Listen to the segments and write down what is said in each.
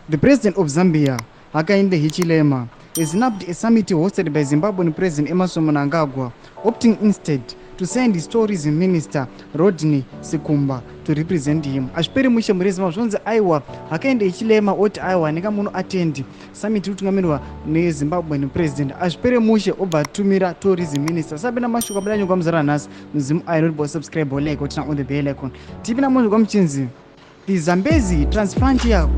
The president of Zambia, Hakainde Hichilema, snubbed a summit hosted by Zimbabwean President Emerson Mnangagwa, opting instead to send his tourism minister Rodney Sikumba to represent him. Ashpere mushe murezi mazvonzi aiwa Hakainde Hichilema oti aiwa nekamuno attend summit utungamirwa neZimbabwean president. Ashpere mushe obva atumira tourism minister. Sabena mashuka budanyo kwa mzara nhasi muzimu ayo subscribe like otina on the bell icon. Tipina munhu kwa mchinzi. The Zambezi Transfrontier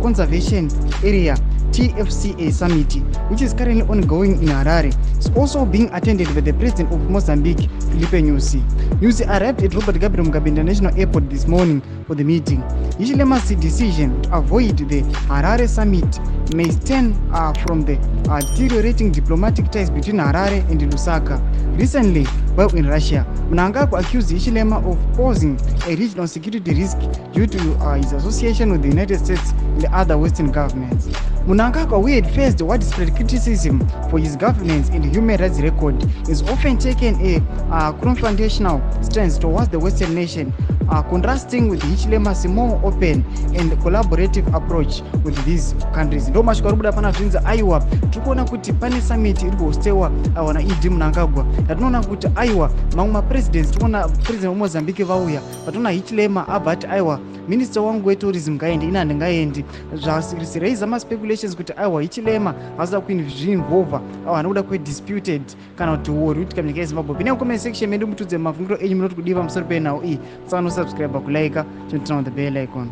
Conservation Area TFCA Summit, which is currently ongoing in Harare, is also being attended by the President of Mozambique, Filipe Nyusi. Nyusi arrived at Robert Gabriel Mugabe International Airport this morning for the meeting. Hichilema's decision to avoid the Harare Summit may stem from the deteriorating diplomatic ties between Harare and Lusaka. Recently, while in Russia, Mnangagwa accused Hichilema of posing a regional security risk due to his association with the United States and the other Western governments. Mnangagwa, who had faced widespread criticism for his governance and human rights record, has often taken a confrontational stance towards the Western nation, contrasting with Hichilema's more open and collaborative approach with these countries. Ndo mashika rubuda pana zvinzi aiwa tikuona kuti pane summit iri kuhostewa na ED Mnangagwa. Yatinoona kuti aiwa mamwe mapresidents tikuona president weMozambique vauya patinoona Hichilema abva ati aiwa minister wangu wetourism ngaendi ina handingaendi. Zvasiraisa maspeculations kuti aiwa Hichilema haasida kuinvolva hanokuda disputed kana kuti war kuti kamnyika yeZimbabwe. Pine comment section medu mutudze mafungiro enyu munoti kudiva musoro penhau iyi. Subscribe, kulike, turn on the bell icon.